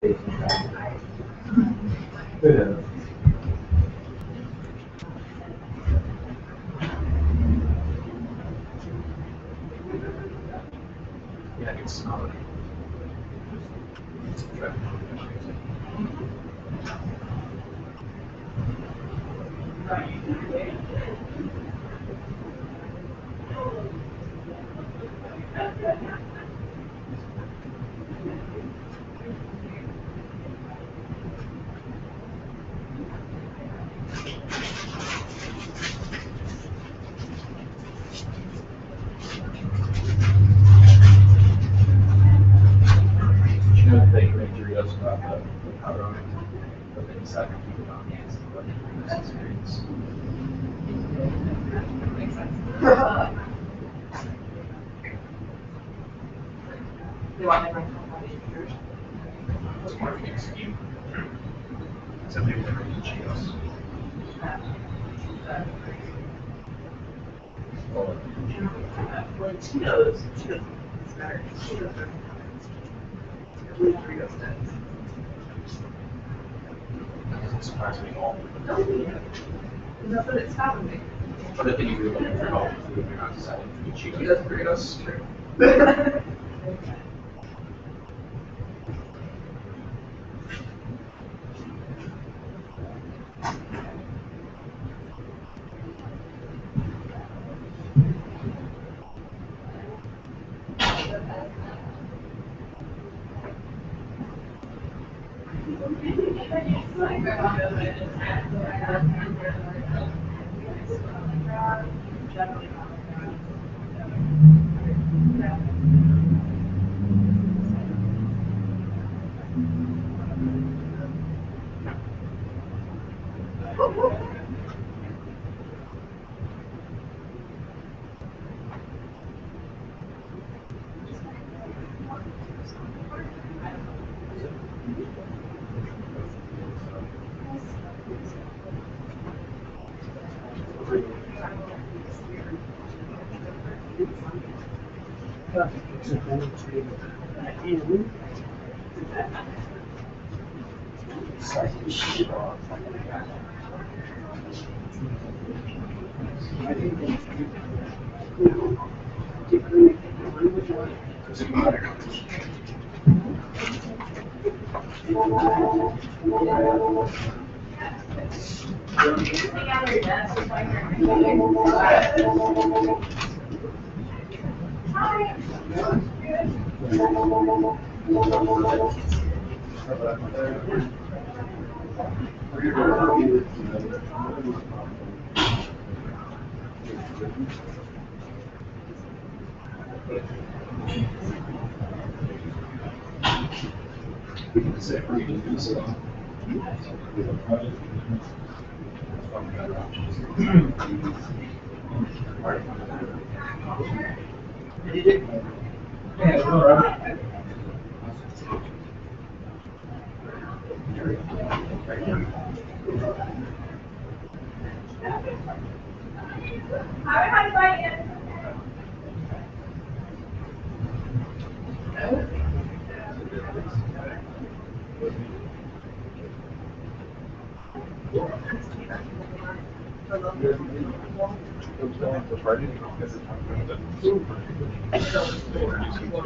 Good. Yeah, it's not. You know, they make Doritos about the powder on it, but they decided to keep it on this experience. Makes sense. They want everyone to have yours. It's a marketing scheme. So maybe they're making Cheetos. Well, Cheetos is better. Cheetos are. I believe Doritos does. That doesn't surprise me at all. That's what it's happening. But I think if you're looking for health food, you're not deciding to eat Cheetos. Cheetos, Doritos, true. We can say for you to do so. Yeah, all right.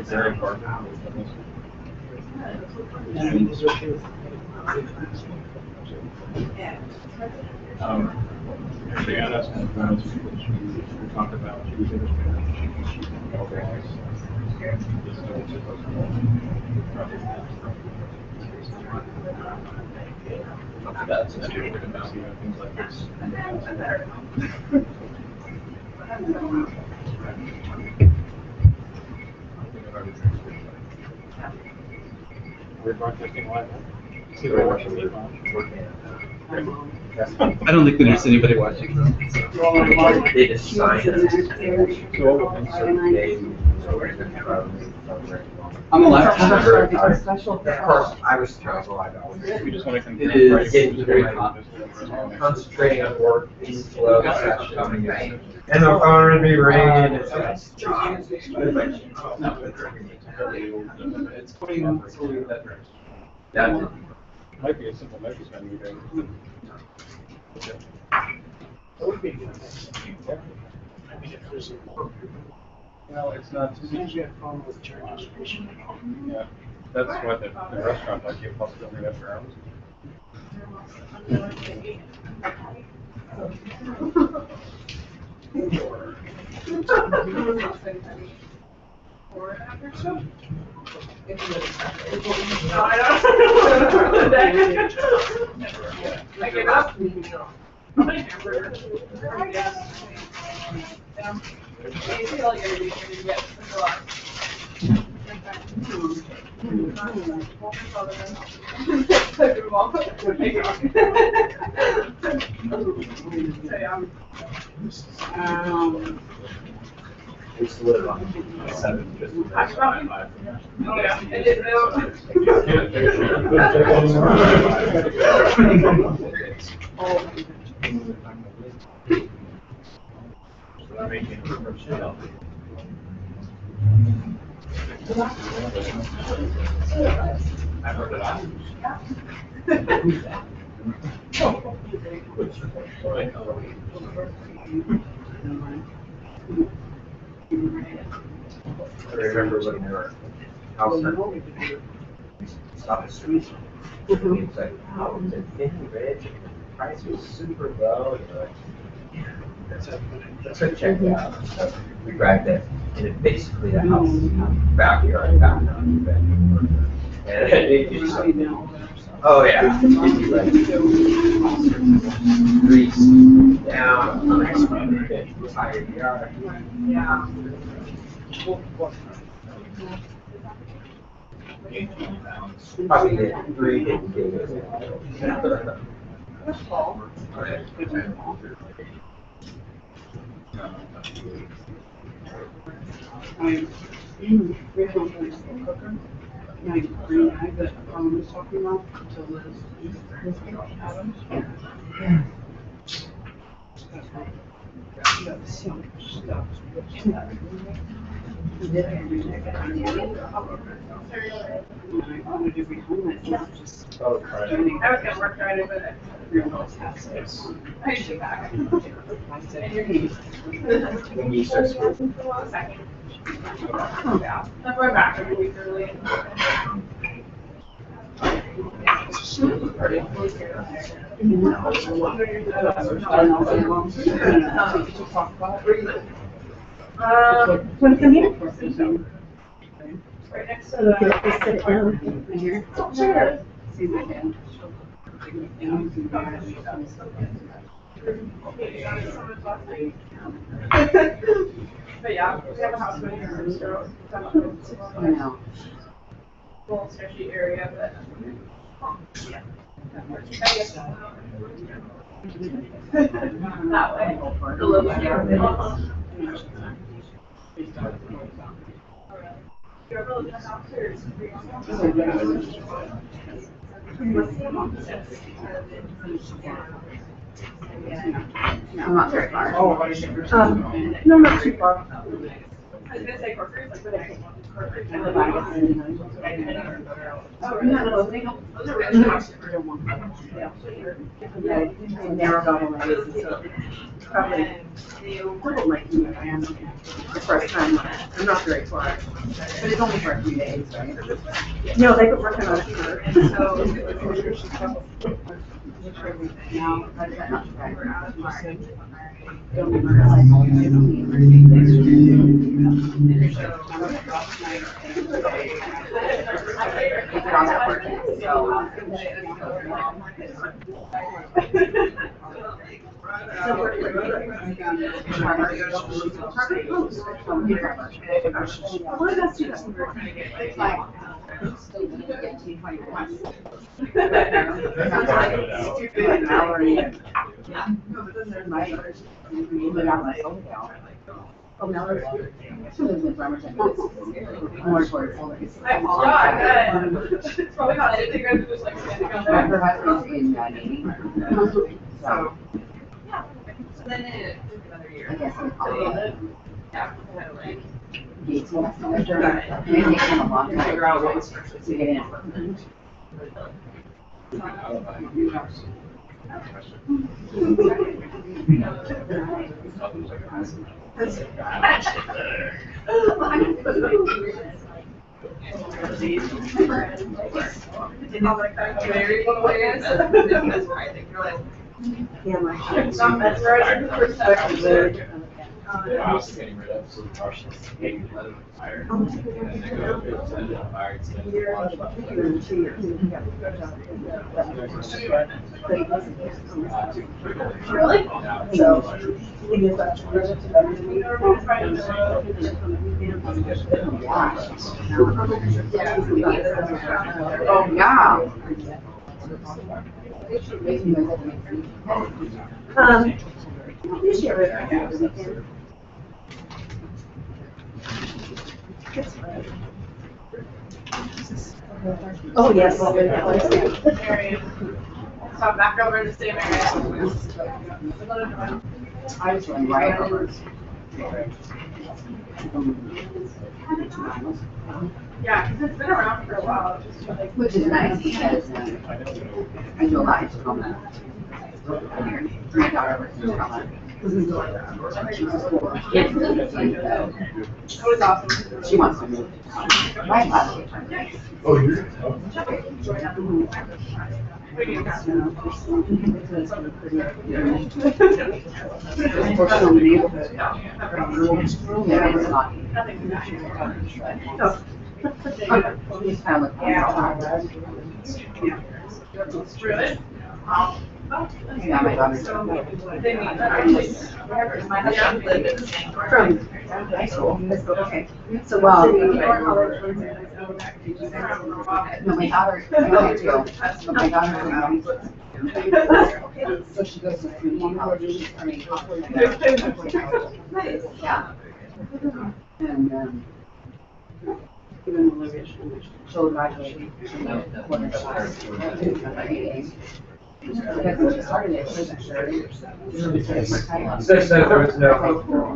Very important. Actually, I asked my friends, we talked about she was that's an idea about things like this. We're broadcasting live. See if we're watching me. I don't think that there's anybody watching. They just signed I'm a laptop. Of course, I was terrible. I know. We just want to confirm. It is very hot. Concentrating on work, inflow, coming in. And the phone would be ringing. It's like, No, it's putting slowly that. That's it. Might be a simple measures menu there. That would be good. Yeah. I mean, if there's a. Well, it's not. Sometimes you have problem with charges. Yeah. That's why the restaurant like you possibility after hours. I give up. I feel like every week I get a lot. I used to live on 7 just to pass by 5. Oh, yeah, I didn't know. So I'm making it from Chanel. I heard it on. I remember when we were house hunting. We stopped at the street. It was like, oh, it's at 50 rich, and the price was super low. And we're like, yeah, let's go check it out. So we grabbed it, and it basically the house backyard, and it just like, oh yeah, it'd be like streets down, entire yard. Yeah. Probably did 3 hidden gigs. Was talking about until this happened. You have so much stuff. And I wanted to be home and not just. Oh, right. I was gonna work Friday, but I Realize how so. I should back. I said, "Here he is." When you start school. Second. Yeah, I'm going back every week early. Want to come here? Right next to Okay, the. let's sit down here. Sure. See my dad. But yeah, we have a house in here, so it's I know. a little sketchy area, but. Yeah. That way. The little area. You ever lived in a house or is it No, not very far. Oh, what is it? No, not too far. I was gonna say Corcoran's, like, but I think Corcoran's. Oh, no, they don't. Those are really nice. Yeah, they narrowed all the ways, so it's probably a little like you and the first time. I'm not very far, but it's only for a few days, right? No, they've been working on it for. Now, I did not try. Don't be Oh, now there's. She lives in Bremerton. More towards Fuller's. It's probably not anything good to just like standing on there. Her husband's in Navy. So, So then it took another year. I guess I'm Yeah, I had to like. Gates. It may take him a long time to get in. Yeah, my. Not mesmerizing the perspective. I was getting rid of some harshness, maybe let it fire. And then they go over to the fire, it's then the wash left. Really? So. Oh, yeah. This year, the weekend. Oh, yes. Marion. So I'm back over to stay Marion. I was going right over. Yeah, because it's been around for a while. Just like, Which is nice because I do a lot of trauma. My daughter works in trauma. it was awesome. She wants to move. Right last year. Oh, you're. Yeah, it's not. She's kind of Really? Yeah, my daughter's. They mean, my husband lived in the same dorm. From high school. Okay. So Well, well. no, my daughter, I do, but my daughter's in so she goes to community colleges, I mean, yeah. And, even Olivia, she'll graduate in the quarter class. Because when she started it, she wasn't sure. Such that there was no hope for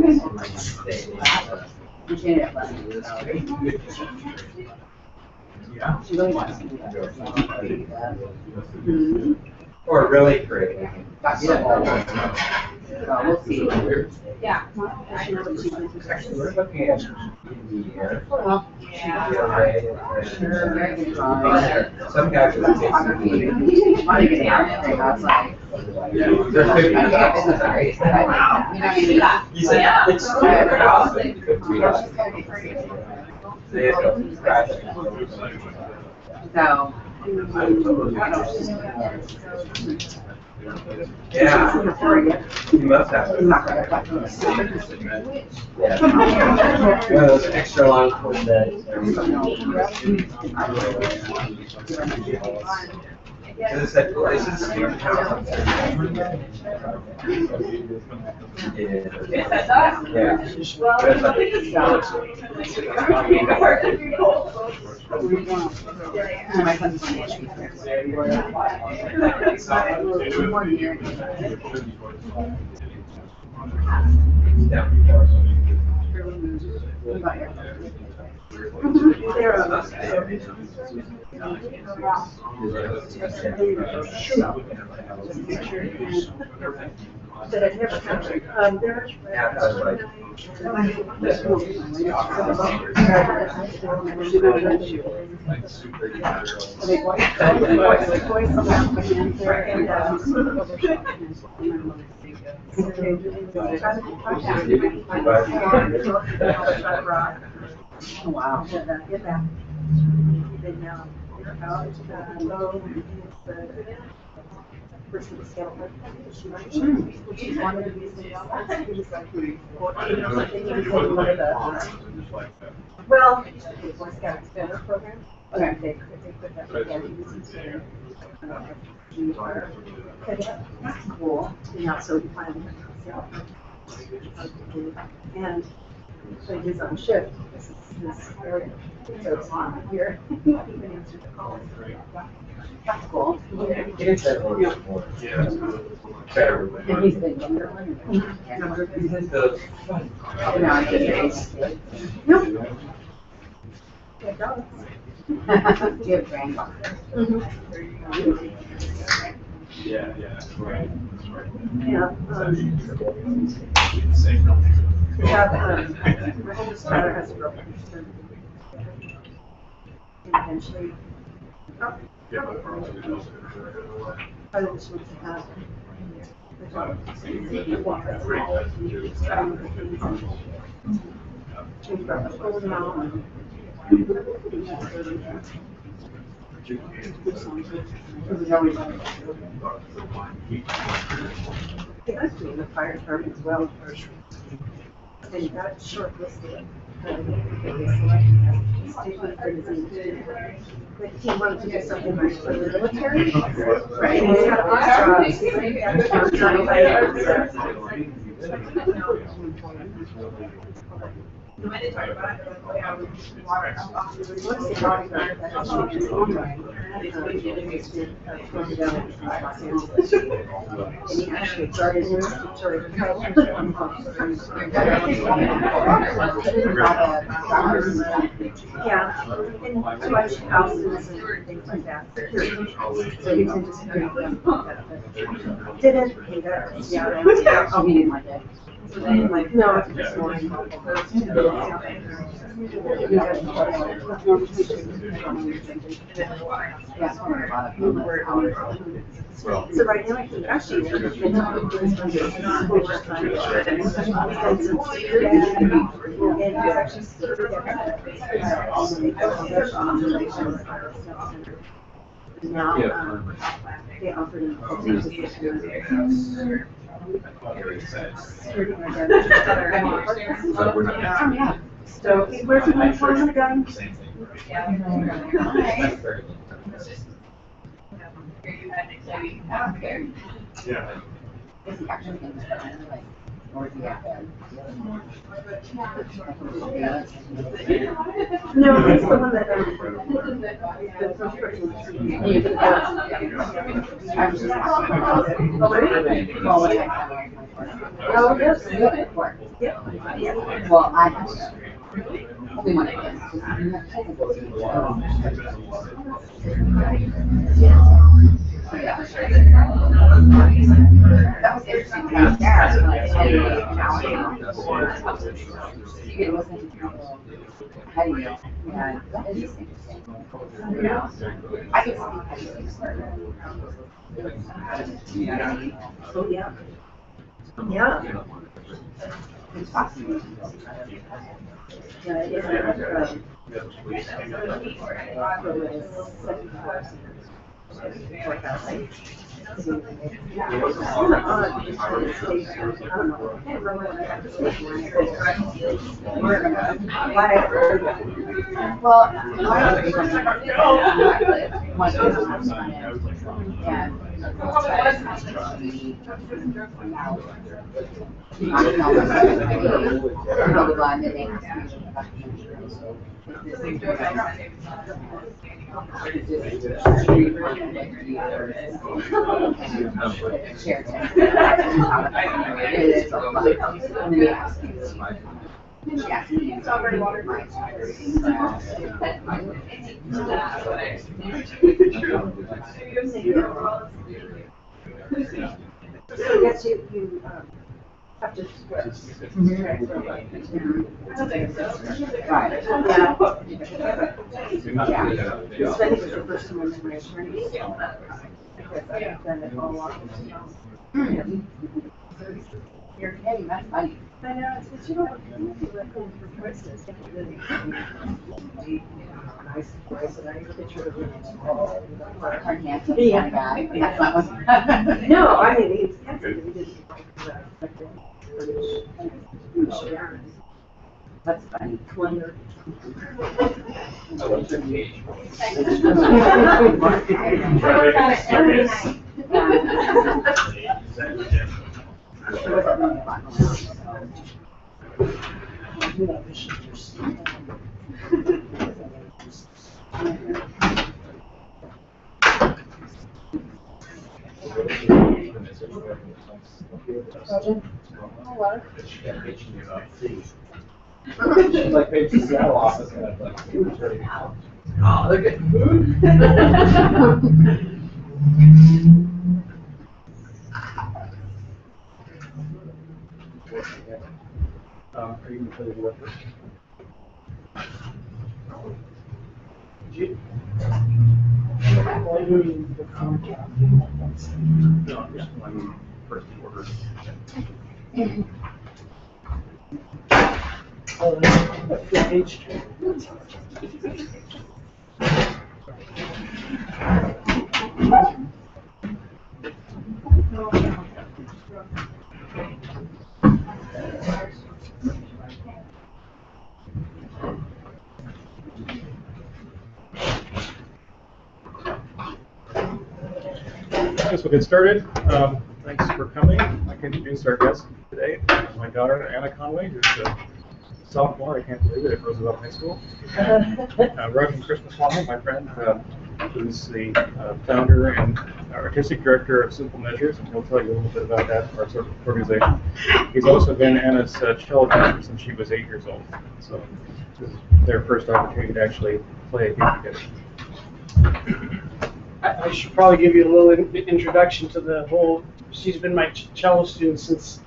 And she ended up loving it. She really wants to do that. Mhm. Or really great. Got to. So we'll see. Yeah. We're looking at the air. Well, Sure. very good drawing. Some guys would take some. Photography. Want to get out there outside. They're I think our business are great, but I like that. You know what I mean? You said it's their house, they could tweet us. They had to scratch it. So. Yeah, you must have. Yeah. Those extra long corsets. Is that places? Yeah. My son's on That I've never had. There. Yeah, I was like. Oh, wow. Well, it was got extended program. Okay. They put that together. That's cool. Yeah, so he finally got and so he's on shift. This area. So it's on here. He even answered the call. That's cool. It is that one. Yeah. Better. And he's the younger one? He's the. No, he's the Nope. Yeah, dogs. Do you have granddaughter? Yeah, that's right. Yeah. Same. We have, my oldest daughter has a broken sister. And eventually, I just want to have. She's got the full amount. They must be in the fire department as well. And you got shortlisted. Like he wanted to do something like for the military. Right. And he's got yeah, and too much houses and things like that. So you can just bring them. Didn't hate it. Yeah. Oh, he didn't like it. Like, no, it's just one. So right now, I think actually, and now, they offered him a position. So he wears a uniform and a gun. Yeah. Is he actually in there? Like, or is he out there? No, it's the one that, the first person. I was just asking. Oh, yes. Yep. Well, I have only one of them. Yeah. That was interesting. I was there. I was like, it wasn't how do you know? Yeah, that is interesting. I could see how you start. Oh, yeah. Yeah. It's fascinating. Yeah, it is. Well, it's already watered my So I guess you have to switch. Right. Yeah. So I think it's the first one in my attorney. I've done it all along. You're kidding, that's funny. I know, it's, you don't have to let go for choices. Nice voice, and I picture of him. Yeah. That's not what. No, I mean, he's handsome, he didn't. That's funny. Wonder. Like, they just got office, and I'm like, it was really hot. Oh, they're getting food. Are you going to play the work first? No, yeah, I mean, first order. I guess we'll get started. Thanks for coming. I'd like to introduce our guest today, my daughter Anna Conway, who's a sophomore. I can't believe it, at Roosevelt High School. Rajin Krishnaswami, my friend, who's the founder and artistic director of Simple Measures, and he'll tell you a little bit about that, our sort of organization. He's also been Anna's cello teacher since she was 8 years old. So this is their first opportunity to actually play a game together. I should probably give you a little introduction to the whole. She's been my cello student since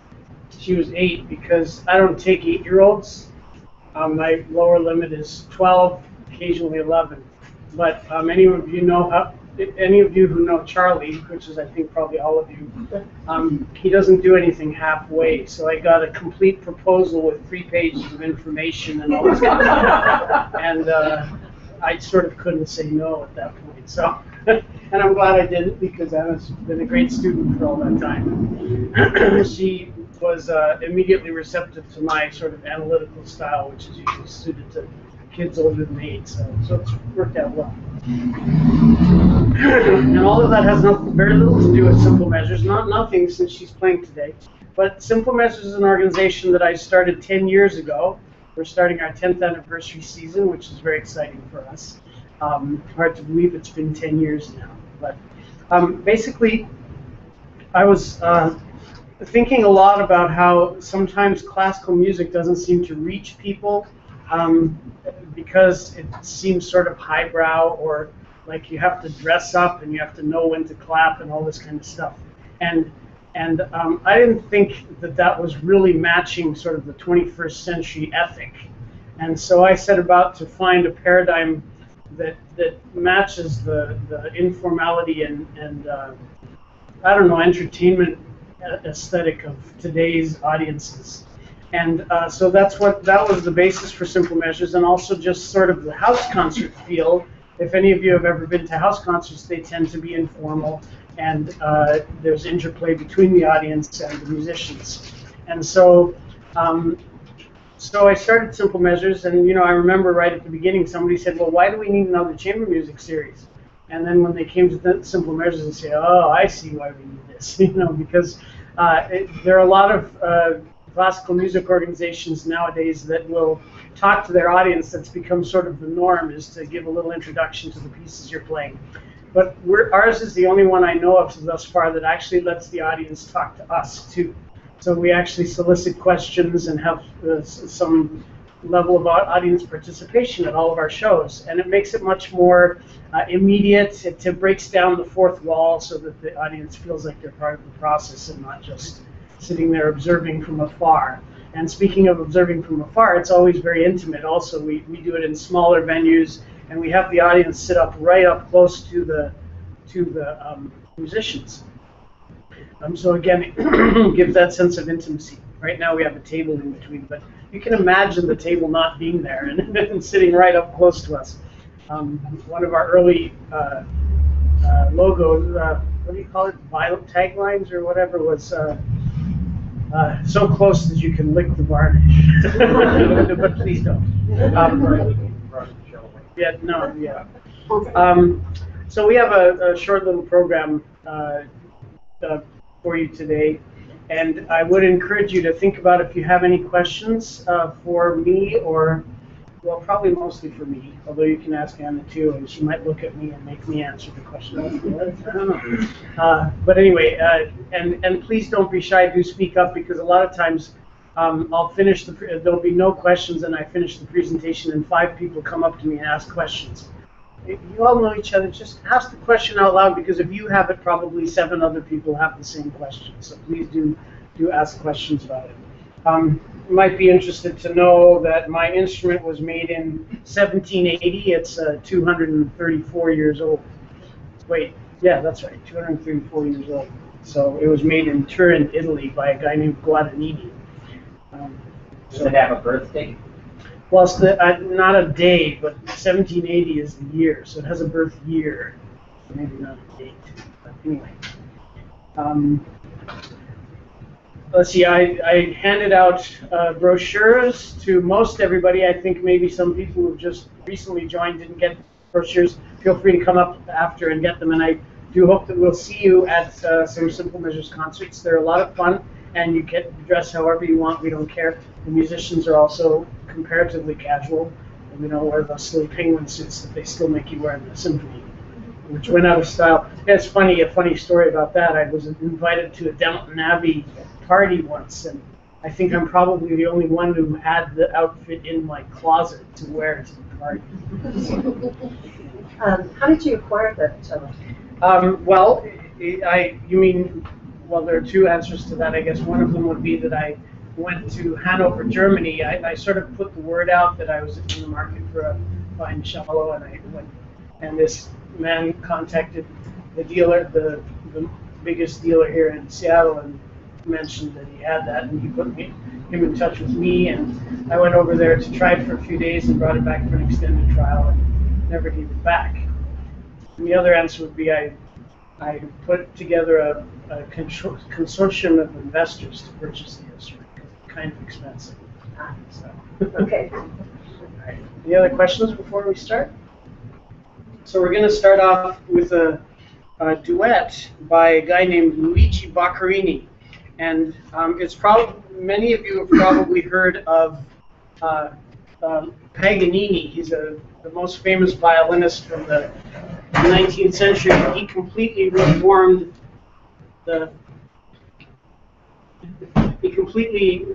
she was 8 because I don't take 8-year-olds. My lower limit is 12, occasionally 11. But any of you who know Charlie, which is I think probably all of you, he doesn't do anything halfway. So I got a complete proposal with 3 pages of information and all this kind of stuff. And I sort of couldn't say no at that point. So, and I'm glad I didn't because Anna's been a great student for all that time. She was immediately receptive to my sort of analytical style, which is usually suited to kids older than 8. So it's worked out well. And all of that has very little to do with Simple Measures, nothing since she's playing today. But Simple Measures is an organization that I started 10 years ago. We're starting our 10th anniversary season, which is very exciting for us. Hard to believe it's been 10 years now. But basically, I was thinking a lot about how sometimes classical music doesn't seem to reach people because it seems sort of highbrow, or like you have to dress up and you have to know when to clap and all this kind of stuff. And I didn't think that was really matching sort of the 21st century ethic. And so I set about to find a paradigm that matches the informality and I don't know, entertainment aesthetic of today's audiences. And so that was the basis for Simple Measures, and also just sort of the house concert feel. If any of you have ever been to house concerts, they tend to be informal, and there's interplay between the audience and the musicians. And so so I started Simple Measures, and I remember right at the beginning somebody said, well, why do we need another chamber music series? And then when they came to the Simple Measures, they say, oh, I see why we need this, because there are a lot of classical music organizations nowadays that will talk to their audience. That's become sort of the norm, is to give a little introduction to the pieces you're playing. But ours is the only one I know of thus far that actually lets the audience talk to us too. So we actually solicit questions and have some level of audience participation at all of our shows. And it makes it much more immediate. It breaks down the fourth wall so that the audience feels like they're part of the process and not just sitting there observing from afar. And speaking of observing from afar, it's always very intimate. Also, we do it in smaller venues, and we have the audience sit up right up close to the musicians. So again, it gives that sense of intimacy. Right now we have a table in between, but you can imagine the table not being there and sitting right up close to us. One of our early logos, what do you call it, violet taglines or whatever, was so close that you can lick the varnish. But please don't. So we have a short little program for you today, and I would encourage you to think about if you have any questions for me, or, well, probably mostly for me, although you can ask Anna too, and she might look at me and make me answer the question. I don't know. But anyway, and please don't be shy, do speak up, because a lot of times I'll finish there'll be no questions, and I finish the presentation and 5 people come up to me and ask questions. if you all know each other, just ask the question out loud, because if you have it, probably 7 other people have the same question. So please do ask questions about it. You might be interested to know that my instrument was made in 1780. It's 234 years old. Wait, yeah, that's right, 234 years old. So it was made in Turin, Italy, by a guy named Guadagnini. Does it have a birthday? Well, it's not a day, but 1780 is the year, so it has a birth year. Maybe not a date, but anyway. Let's see, I handed out brochures to most everybody. I think maybe some people who just recently joined didn't get brochures. Feel free to come up after and get them, and I do hope that we'll see you at some Simple Measures concerts. They're a lot of fun, and you get dressed however you want. We don't care. The musicians are also comparatively casual, and we don't wear those silly penguin suits that they still make you wear in the symphony, which went out of style. It's funny, a funny story about that. I was invited to a Downton Abbey party once, and I think I'm probably the only one who had the outfit in my closet to wear to the party. How did you acquire that cello? Well, well, there are 2 answers to that, I guess. One of them would be that I went to Hanover, Germany. I sort of put the word out that I was in the market for a fine cello, and I went, and this man contacted the dealer, the biggest dealer here in Seattle, and mentioned that he had that, and he put him in touch with me, and I went over there to try it for a few days and brought it back for an extended trial and never gave it back. And the other answer would be I put together a consortium of investors to purchase the instrument, because it's kind of expensive. So. Okay. All right. Any other questions before we start? So we're going to start off with a duet by a guy named Luigi Boccherini. And it's probably, many of you have probably heard of Paganini. He's the most famous violinist from the 19th century. He completely reformed he completely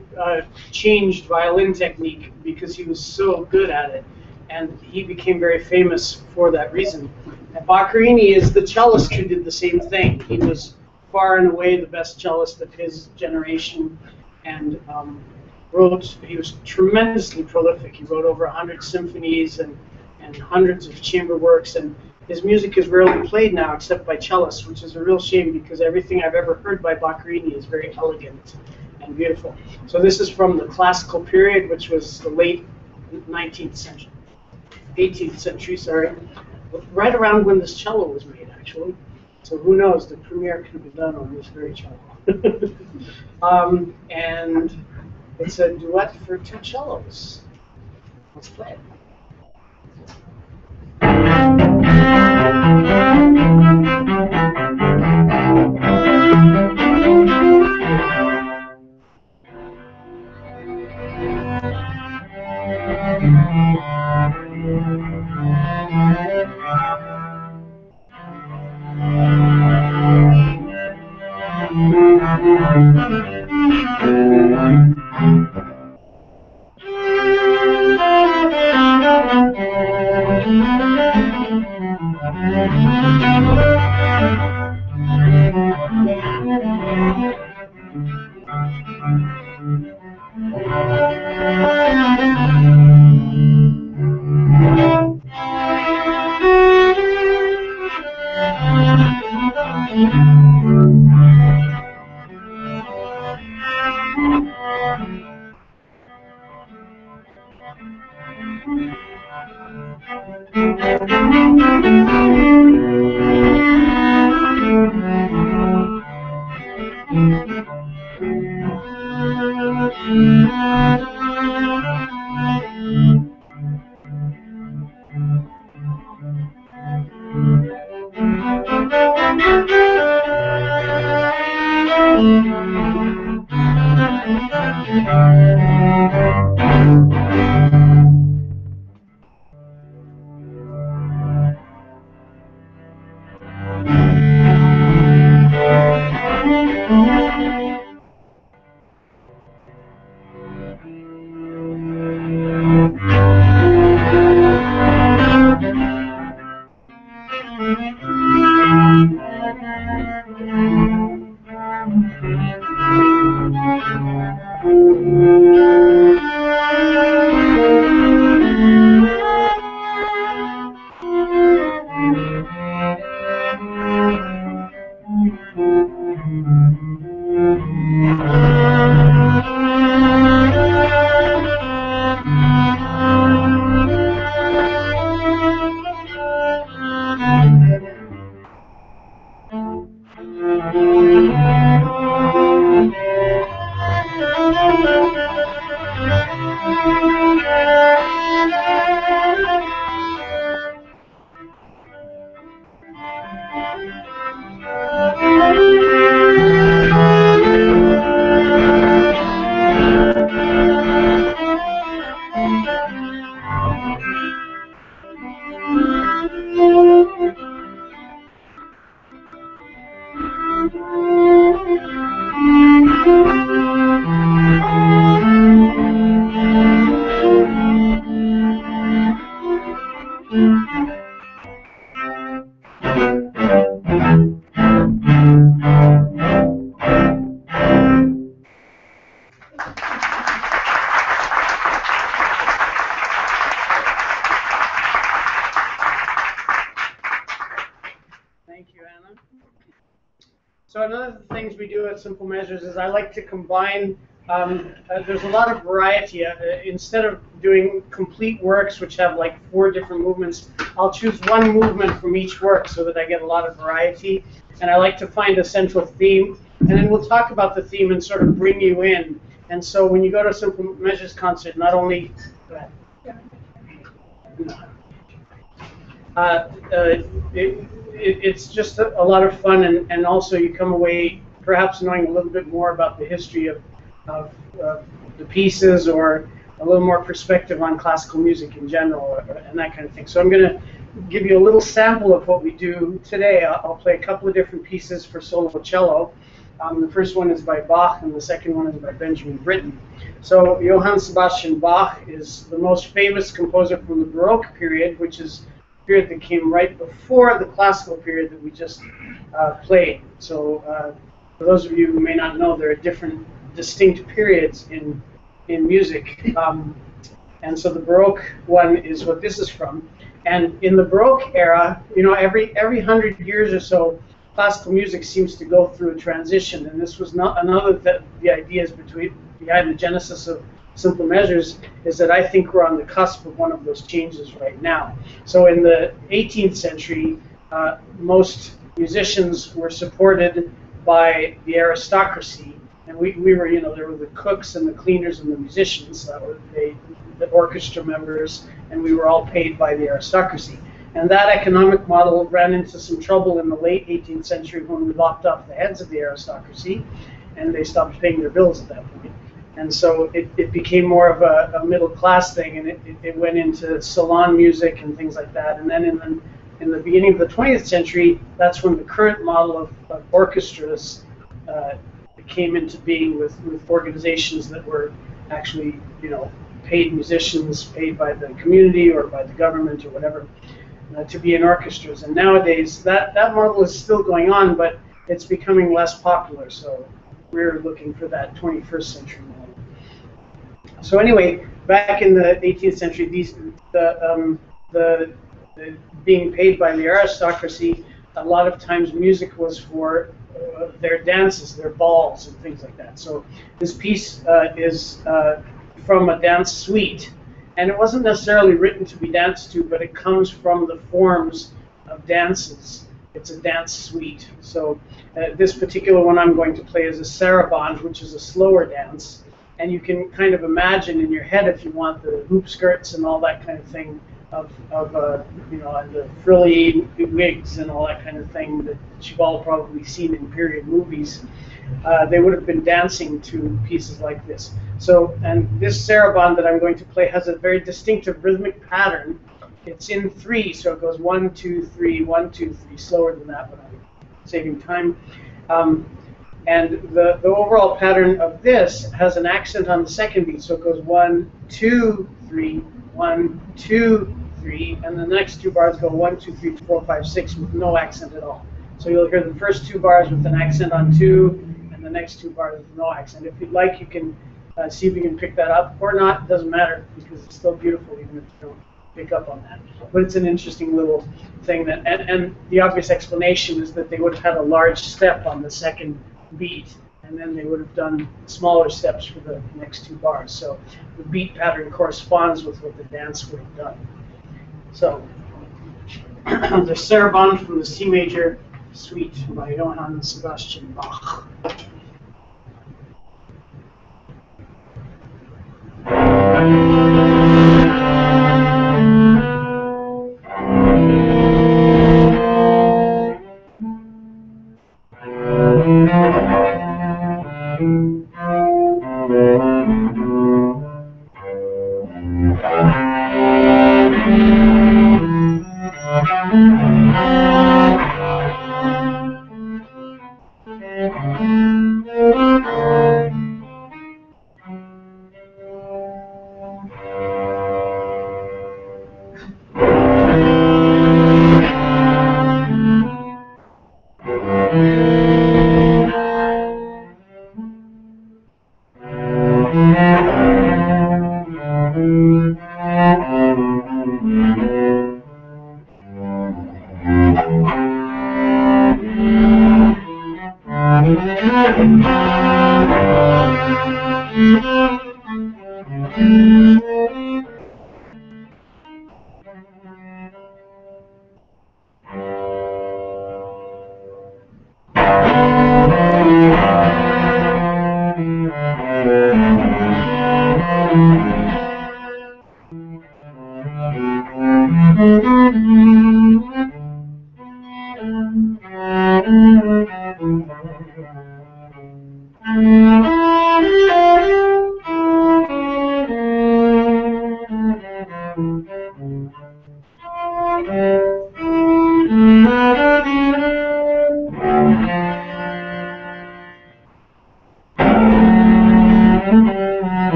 changed violin technique because he was so good at it. And he became very famous for that reason. And Boccherini is the cellist who did the same thing. He was far and away the best cellist of his generation, and he was tremendously prolific. He wrote over 100 symphonies and hundreds of chamber works, and his music is rarely played now except by cellists, which is a real shame because everything I've ever heard by Boccherini is very elegant and beautiful. So this is from the classical period, which was the late 18th century, sorry, right around when this cello was made, actually. So who knows, the premiere could be done on this very cello. And it's a duet for 2 cellos. Let's play it. Thank you, Anna. So another of the things we do at Simple Measures is I like to combine, there's a lot of variety. Instead of doing complete works which have like 4 different movements, I'll choose one movement from each work so that I get a lot of variety. And I like to find a central theme, and then we'll talk about the theme and sort of bring you in. And so when you go to a Simple Measures concert, not only it's just a lot of fun, and also you come away perhaps knowing a little bit more about the history of the pieces, or a little more perspective on classical music in general, and that kind of thing. So I'm going to give you a little sample of what we do today. I'll play a couple of different pieces for solo cello. The first one is by Bach, and the second one is by Benjamin Britten. So Johann Sebastian Bach is the most famous composer from the Baroque period, which is a period that came right before the classical period that we just played. So for those of you who may not know, there are different distinct periods in music. And so the Baroque one is what this is from. And in the Baroque era, you know, every 100 years or so, classical music seems to go through a transition. And this was not another the ideas behind the genesis of Simple Measures is that I think we're on the cusp of one of those changes right now. So in the 18th century, most musicians were supported by the aristocracy, and we were, you know, there were the cooks and the cleaners and the musicians, that were the orchestra members, and we were all paid by the aristocracy. And that economic model ran into some trouble in the late 18th century when we lopped off the heads of the aristocracy, and they stopped paying their bills at that point. And so it became more of a middle class thing, and it went into salon music and things like that. And then in the beginning of the 20th century, that's when the current model of orchestras came into being with organizations that were actually, you know, paid musicians, paid by the community or by the government or whatever, to be in orchestras. And nowadays, that model is still going on, but it's becoming less popular. So we're looking for that 21st century model. So anyway, back in the 18th century, the being paid by the aristocracy, a lot of times music was for their dances, their balls, and things like that. So this piece is from a dance suite, and it wasn't necessarily written to be danced to, but it comes from the forms of dances. It's a dance suite. So this particular one I'm going to play is a saraband, which is a slower dance. And you can kind of imagine in your head, if you want, the hoop skirts and all that kind of thing of you know, and the frilly wigs and all that kind of thing that you've all probably seen in period movies. They would have been dancing to pieces like this. So, and this saraband that I'm going to play has a very distinctive rhythmic pattern. It's in 3, so it goes 1, 2, 3, 1, 2, 3, slower than that, but I'm saving time. And the overall pattern of this has an accent on the second beat, so it goes 1, 2, 3, 1, 2, 3, and the next 2 bars go 1, 2, 3, 4, 5, 6 with no accent at all. So you'll hear the first 2 bars with an accent on 2, and the next 2 bars with no accent. If you'd like, you can see if you can pick that up, or not, it doesn't matter, because it's still beautiful even if you don't pick up on that. But it's an interesting little thing that, and the obvious explanation is that they would have had a large step on the second beat, and then they would have done smaller steps for the next 2 bars. So the beat pattern corresponds with what the dance would have done. So the saraband from the C major suite by Johann Sebastian Bach.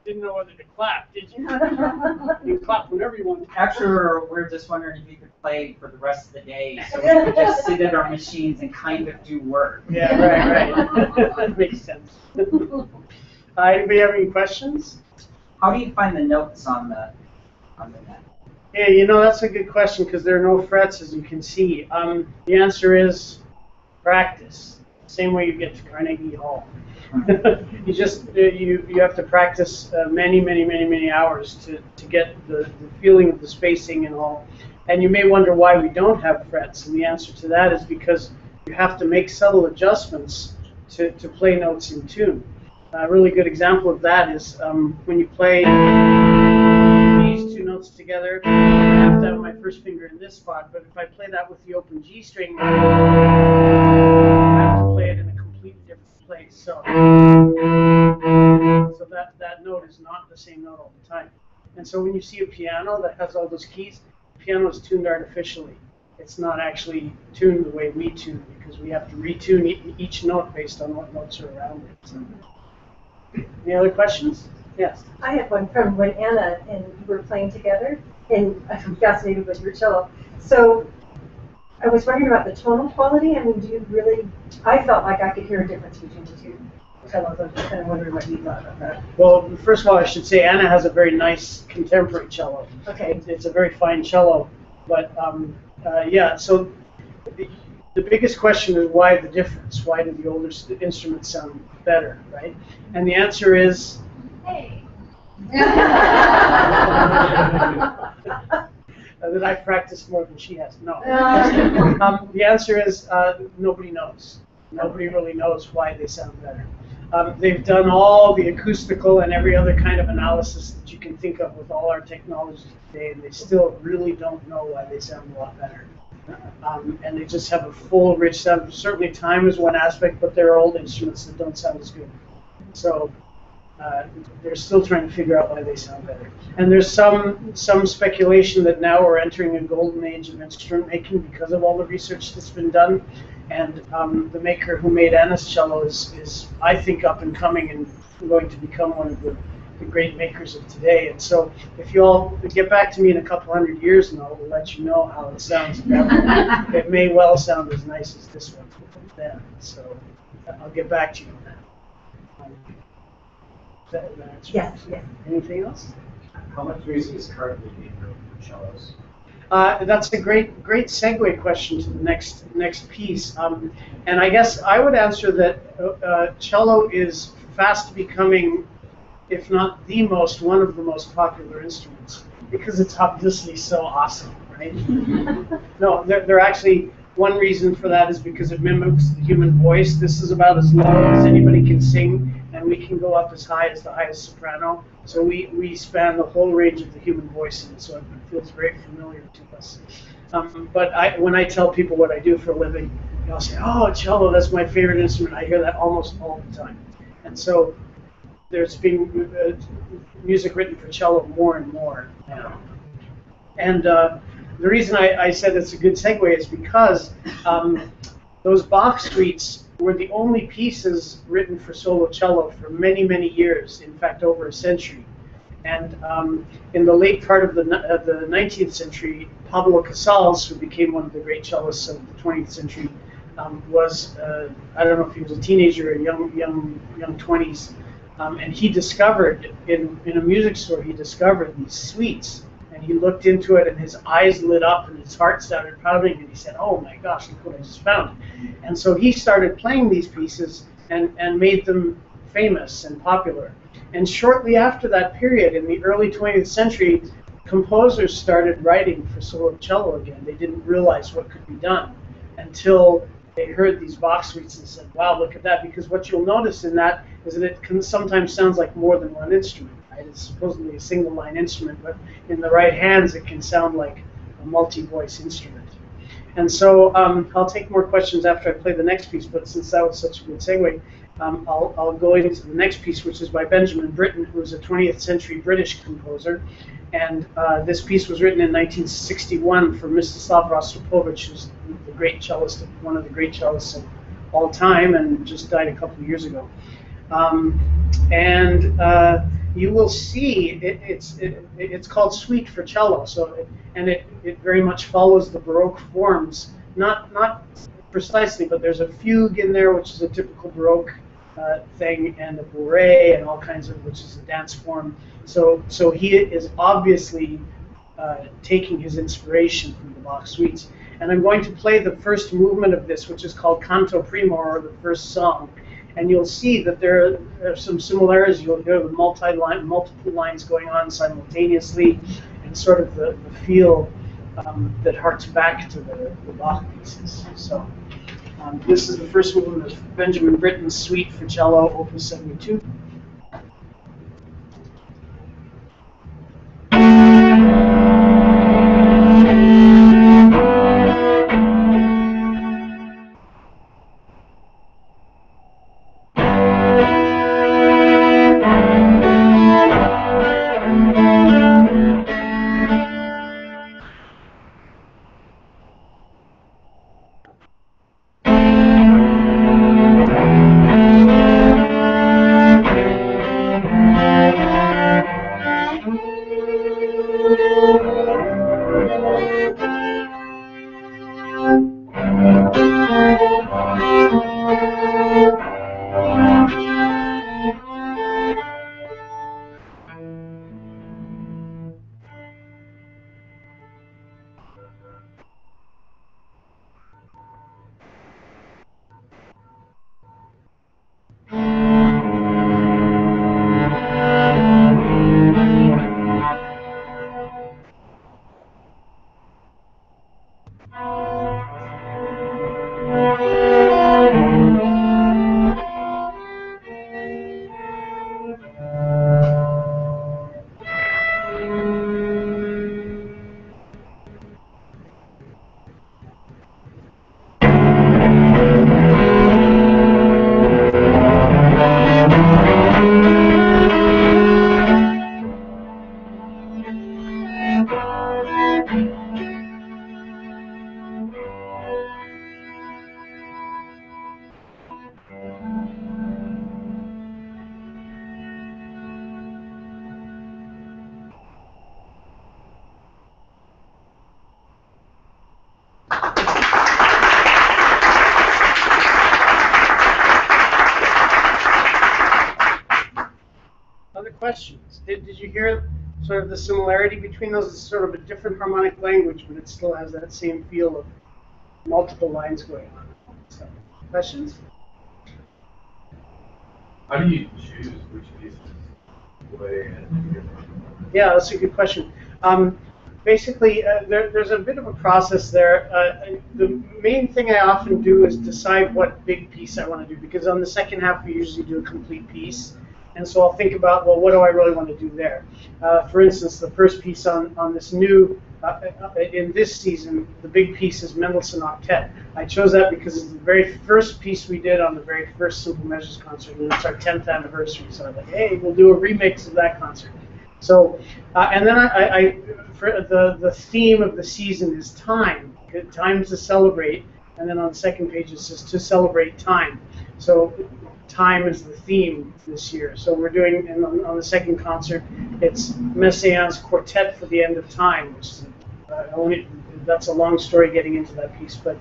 Didn't know whether to clap, did you? You clap whenever you want. Actually, we're just wondering if you could play for the rest of the day, so we could just sit at our machines and kind of do work. Yeah, right. That makes sense. Anybody have any questions? How do you find the notes on the net? Yeah, you know, that's a good question because there are no frets, as you can see. The answer is practice. Same way you get to Carnegie Hall. You just you have to practice many hours to get the feeling of the spacing and all. And you may wonder why we don't have frets, and the answer to that is because you have to make subtle adjustments to play notes in tune. A really good example of that is when you play these two notes together. I have to have my first finger in this spot, but if I play that with the open G string, I have to play it in a completely different place. So that note is not the same note all the time. And so when you see a piano that has all those keys, the piano is tuned artificially. It's not actually tuned the way we tune because we have to retune each note based on what notes are around it. So. Any other questions? Yes. I have one from when Anna and you were playing together, and I'm fascinated with your cello. So I was wondering about the tonal quality. I mean, do you really? I felt like I could hear a difference between the two cellos. I was just kind of wondering what you thought about that. Well, first of all, I should say Anna has a very nice contemporary cello. Okay. It's a very fine cello, but yeah. So the biggest question is why the difference? Why do the older instruments sound better, right? And the answer is, Hey. that I've practiced more than she has. No. The answer is nobody knows. Nobody really knows why they sound better. They've done all the acoustical and every other kind of analysis that you can think of with all our technology today, and they still really don't know why they sound a lot better. And they just have a full, rich sound. Certainly time is one aspect, but there are old instruments that don't sound as good. So they're still trying to figure out why they sound better. And there's some speculation that now we're entering a golden age of instrument making because of all the research that's been done. And the maker who made Anna's cello is, I think, up and coming and going to become one of the great makers of today. And so if you all get back to me in a couple hundred years and I'll let you know how it sounds. It may well sound as nice as this one then. So I'll get back to you on that. Yes, yes. Anything else? How much music is currently being written for cellos? That's a great segue question to the next piece. And I guess I would answer that cello is fast becoming, if not the most, one of the most popular instruments because it's obviously so awesome, right? No, they're actually, one reason for that is because it mimics the human voice. This is about as low as anybody can sing, and we can go up as high as the highest soprano. So we span the whole range of the human voice, and so it feels very familiar to us. But when I tell people what I do for a living, they'll say, "Oh, cello, that's my favorite instrument." I hear that almost all the time. And so there's been music written for cello more and more now. And the reason I said it's a good segue is because those Bach suites were the only pieces written for solo cello for many, many years, in fact, over a century. And in the late part of the 19th century, Pablo Casals, who became one of the great cellists of the 20th century, was, I don't know if he was a teenager or young 20s, and he discovered, in a music store, he discovered these suites. And he looked into it, and his eyes lit up, and his heart started pounding, and he said, "Oh my gosh, look what I just found." And so he started playing these pieces and made them famous and popular. And shortly after that period, in the early 20th century, composers started writing for solo cello again. They didn't realize what could be done until they heard these Bach suites and said, "Wow, look at that." Because what you'll notice in that is that it can sometimes sounds like more than one instrument. It's supposedly a single line instrument, but in the right hands it can sound like a multi-voice instrument. And so I'll take more questions after I play the next piece, but since that was such a good segue, I'll go into the next piece, which is by Benjamin Britten, who is a 20th century British composer. And this piece was written in 1961 for Mstislav Rostropovich, who's the great cellist, one of the great cellists of all time, and just died a couple of years ago. You will see it's called Suite for Cello. So it very much follows the Baroque forms, not precisely, but there's a fugue in there, which is a typical Baroque thing, and a bourrée, and all kinds of, which is a dance form. So he is obviously taking his inspiration from the Bach suites. And I'm going to play the first movement of this, which is called Canto Primo, or the first song. And you'll see that there are some similarities. You'll hear the multiple lines going on simultaneously, and sort of the feel that harks back to the Bach pieces. So this is the first movement of Benjamin Britten's Suite for Cello, Opus 72. Questions? Did you hear sort of the similarity between those? It's sort of a different harmonic language, but it still has that same feel of multiple lines going on. So, questions? How do you choose which pieces to play? Yeah, that's a good question. Basically, there's a bit of a process there. The main thing I often do is decide what big piece I want to do, because on the second half we usually do a complete piece. And so I'll think about, well, what do I really want to do there? For instance, the first piece on this new in this season, the big piece is Mendelssohn Octet. I chose that because it's the very first piece we did on the very first Simple Measures concert, and it's our 10th anniversary. So I'm like, hey, we'll do a remix of that concert. So, and then for the theme of the season is time. Time to celebrate, and then on the second page it says to celebrate time. So time is the theme this year. So we're doing, on the second concert, it's Messiaen's Quartet for the End of Time, which is that's a long story getting into that piece, but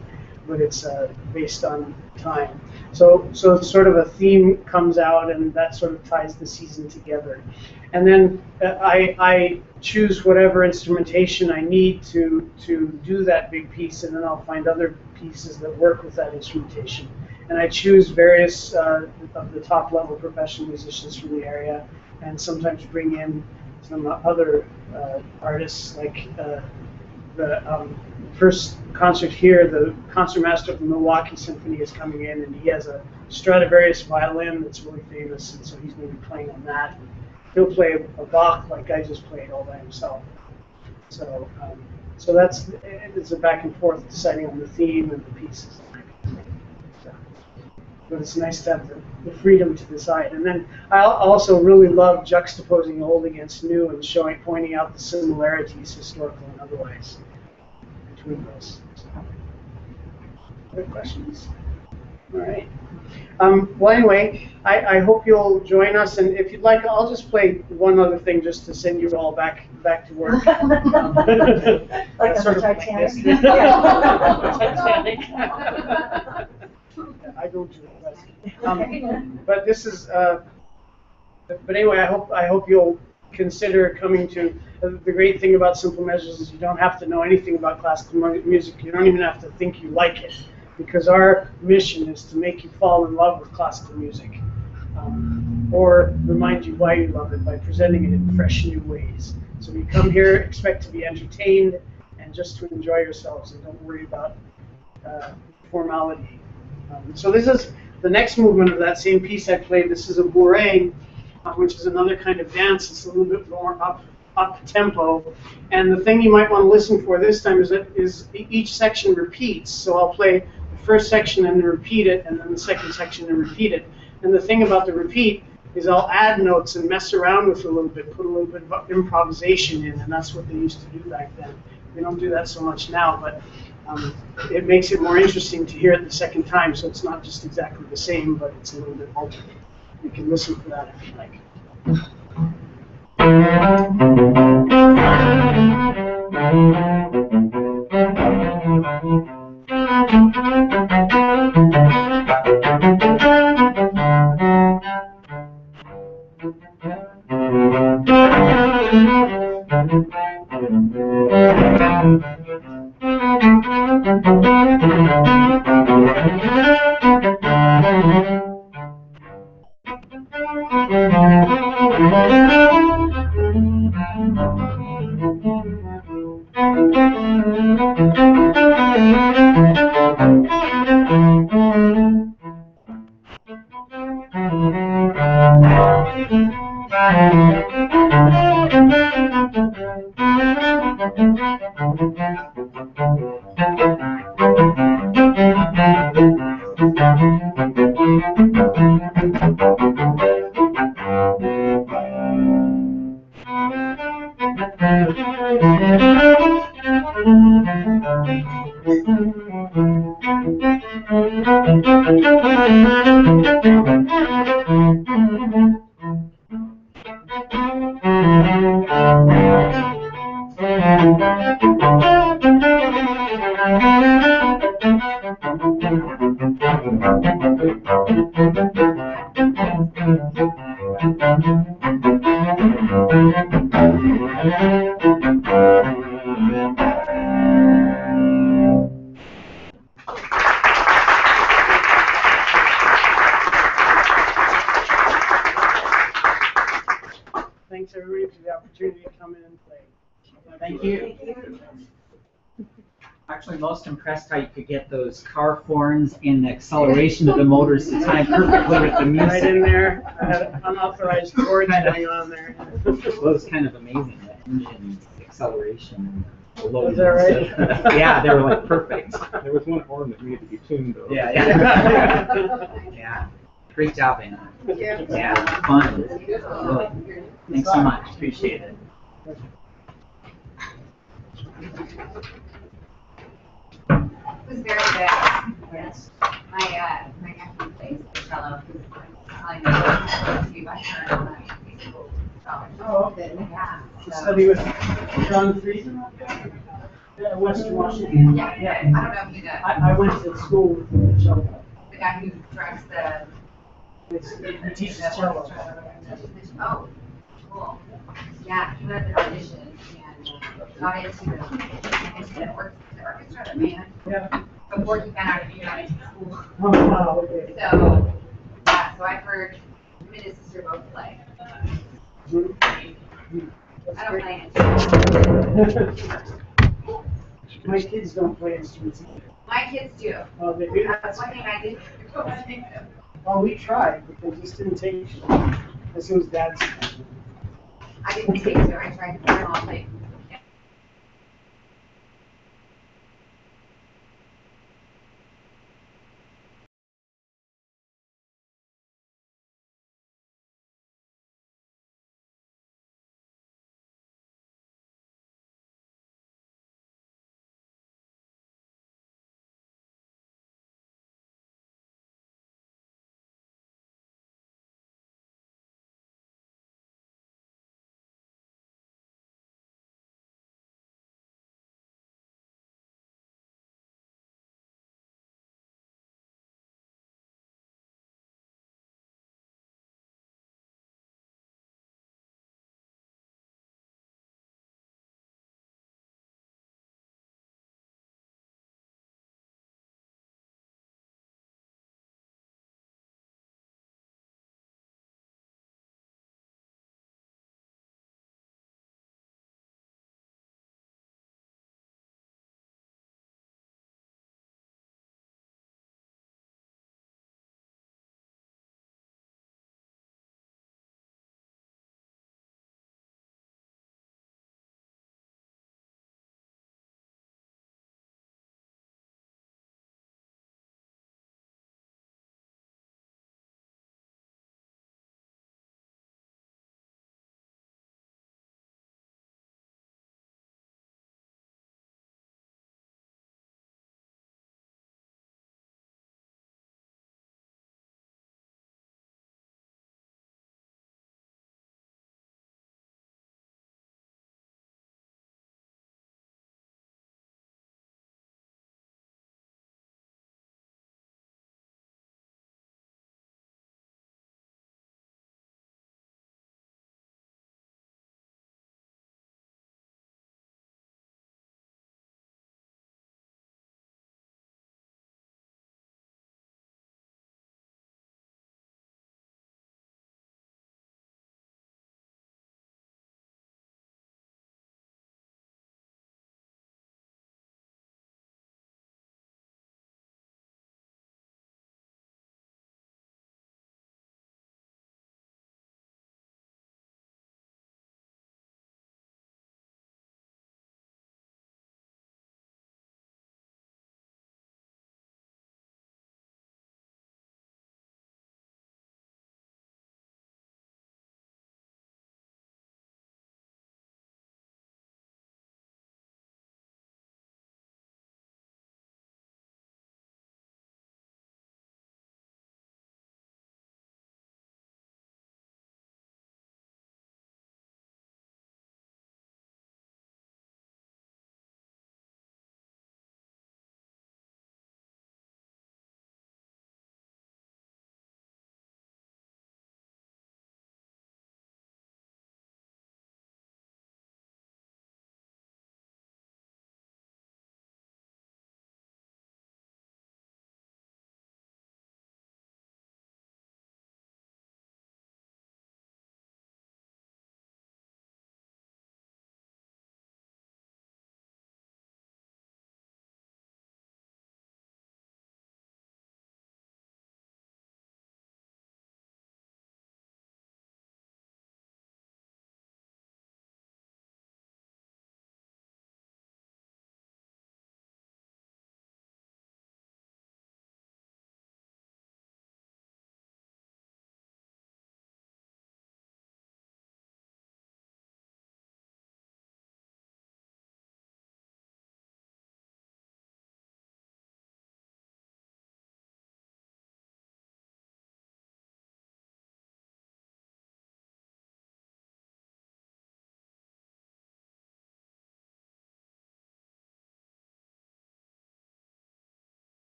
it's based on time. So sort of a theme comes out, and that sort of ties the season together. And then I choose whatever instrumentation I need to do that big piece, and then I'll find other pieces that work with that instrumentation. And I choose various of the top level professional musicians from the area, and sometimes bring in some other artists, like the first concert here, the concertmaster of the Milwaukee Symphony is coming in, and he has a Stradivarius violin that's really famous, and so he's going to be playing on that. He'll play a Bach like I just played all by himself. So it's a back and forth deciding on the theme and the pieces. But it's nice to have the freedom to decide. And then I also really love juxtaposing old against new and pointing out the similarities, historical and otherwise, between those. Other questions? All right. Well, anyway, I hope you'll join us, and if you'd like, I'll just play one other thing just to send you all back to work. Like on the Titanic? Titanic. I don't do it. But this is. But anyway, I hope you'll consider coming to. The great thing about Simple Measures is you don't have to know anything about classical music. You don't even have to think you like it, because our mission is to make you fall in love with classical music, or remind you why you love it by presenting it in fresh new ways. So you come here, expect to be entertained and just to enjoy yourselves, and don't worry about formality. So this is the next movement of that same piece I played. This is a bourrée, which is another kind of dance. It's a little bit more up tempo. And the thing you might want to listen for this time is each section repeats. So I'll play the first section and then repeat it, and then the second section and repeat it. And the thing about the repeat is I'll add notes and mess around with it a little bit, put a little bit of improvisation in, and that's what they used to do back then. We don't do that so much now, but it makes it more interesting to hear it the second time, so it's not just exactly the same, but it's a little bit altered. You can listen for that if you like. Thanks everybody for the opportunity to come in and play. Thank you. Actually, most impressed how you could get those car horns and the acceleration of the motors to time perfectly with the music. Right in there. I had unauthorized chords going on there. Well, it was kind of amazing, the engine acceleration. below. Is that right? Yeah, they were like perfect. There was one horn that needed to be tuned though. Yeah, yeah. Yeah. Great job, Anna. Yeah. Yeah, fun. Really. Thanks so much. Appreciate it. It was very good. Yes. My nephew plays the cello. He's telling me to by turn on that school. Oh, okay. Yeah. To So, study with John Friesen up there? Yeah, Western Washington. yeah, I don't know if you know I went to school with cello. the guy who directs the. He teaches cello. Oh, cool. Yeah, he went to the audition and got into the orchestra, the band, Yeah. before he found out he got into school. Oh, wow, okay. So, yeah, so I've heard him and his sister both play. I don't play instruments. My kids don't play instruments either. My kids do. Oh, they do? That's one thing I did. Well, we tried, but they just didn't take it. As soon as Dad's. I didn't take to. I tried to learn all like